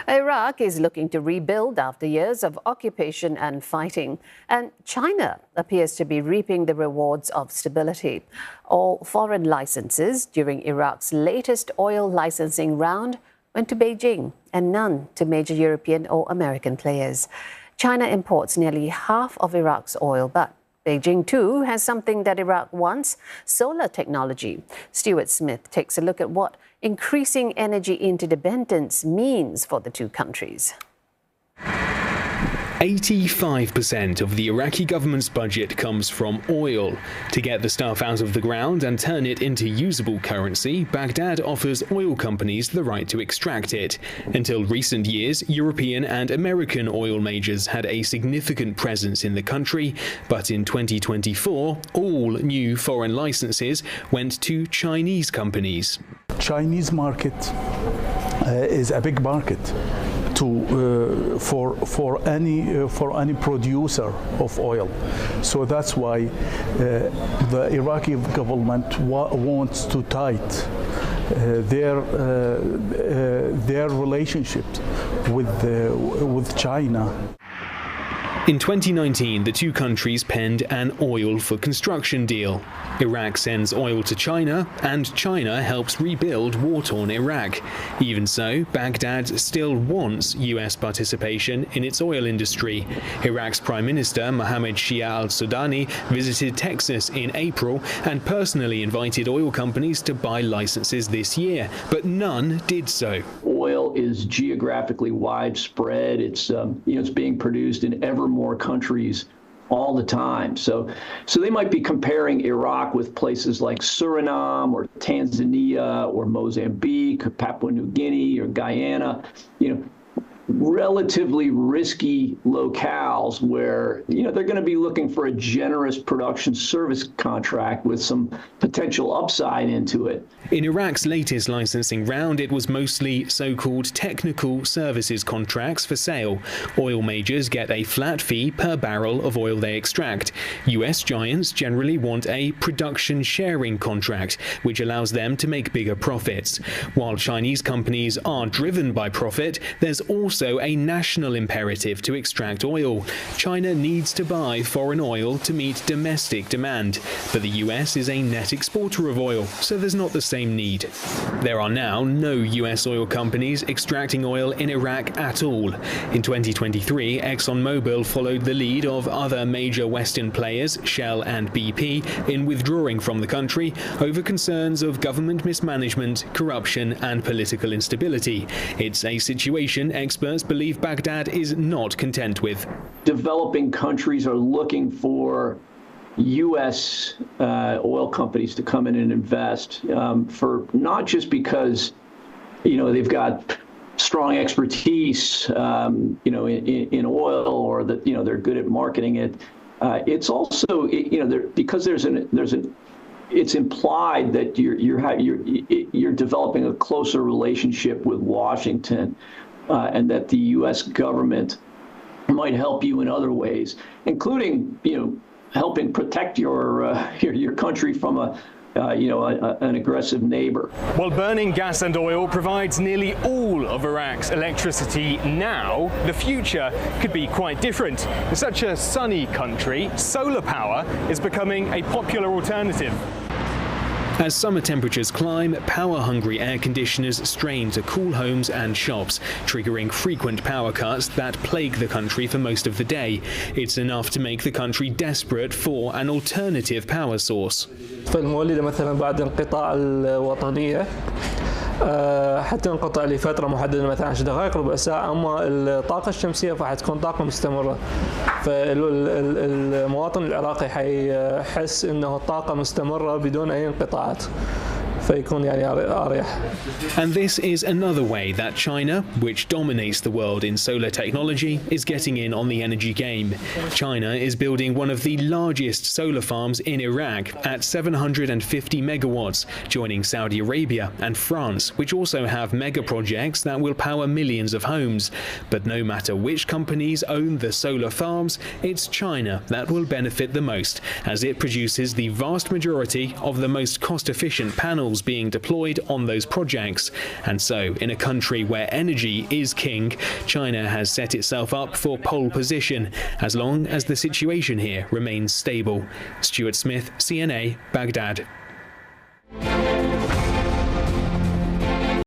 Iraq is looking to rebuild after years of occupation and fighting, and China appears to be reaping the rewards of stability. All foreign licenses during Iraq's latest oil licensing round went to Beijing and none to major European or American players. China imports nearly half of Iraq's oil, but Beijing, too, has something that Iraq wants: solar technology. Stuart Smith takes a look at what increasing energy interdependence means for the two countries. 85% of the Iraqi government's budget comes from oil. To get the stuff out of the ground and turn it into usable currency, Baghdad offers oil companies the right to extract it. Until recent years, European and American oil majors had a significant presence in the country, but in 2024, all new foreign licenses went to Chinese companies. Chinese market is a big market for any producer of oil. So that's why the Iraqi government wants to tighten their relationship with China. In 2019, the two countries penned an oil for construction deal. Iraq sends oil to China, and China helps rebuild war-torn Iraq. Even so, Baghdad still wants US participation in its oil industry. Iraq's Prime Minister Mohammed Shia al-Sudani visited Texas in April and personally invited oil companies to buy licenses this year, but none did so. Oil is geographically widespread. It's being produced in ever more countries all the time. So they might be comparing Iraq with places like Suriname or Tanzania or Mozambique or Papua New Guinea or Guyana, relatively risky locales where, they're going to be looking for a generous production service contract with some potential upside into it. In Iraq's latest licensing round, it was mostly so-called technical services contracts for sale. Oil majors get a flat fee per barrel of oil they extract. US giants generally want a production sharing contract, which allows them to make bigger profits. While Chinese companies are driven by profit, there's also a national imperative to extract oil. China needs to buy foreign oil to meet domestic demand, but the US is a net exporter of oil, so there's not the same need. There are now no US oil companies extracting oil in Iraq at all. In 2023, ExxonMobil followed the lead of other major Western players, Shell and BP, in withdrawing from the country over concerns of government mismanagement, corruption and political instability. It's a situation experts believe Baghdad is not content with. Developing countries are looking for U.S. Oil companies to come in and invest for not just because, they've got strong expertise, in oil, or that, they're good at marketing it. It's also, because it's implied that you're developing a closer relationship with Washington, and that the U.S. government might help you in other ways, including, helping protect your country from an aggressive neighbor. While burning gas and oil provides nearly all of Iraq's electricity now, the future could be quite different. In such a sunny country, solar power is becoming a popular alternative. As summer temperatures climb, power-hungry air conditioners strain to cool homes and shops, triggering frequent power cuts that plague the country for most of the day. It's enough to make the country desperate for an alternative power source. فالمولدة مثلا بعد انقطاع الوطنية حتنقطع لفترة محددة مثلا 10 دقائق ربع ساعة، أما الطاقة الشمسية راح تكون طاقة مستمرة، فالمواطن العراقي حيحس إنه الطاقة مستمرة بدون أي انقطاعات. And this is another way that China, which dominates the world in solar technology, is getting in on the energy game. China is building one of the largest solar farms in Iraq at 750 megawatts, joining Saudi Arabia and France, which also have mega projects that will power millions of homes. But no matter which companies own the solar farms, it's China that will benefit the most, as it produces the vast majority of the most cost-efficient panels missiles being deployed on those projects. And so, in a country where energy is king, China has set itself up for pole position, as long as the situation here remains stable. Stuart Smith, CNA, Baghdad.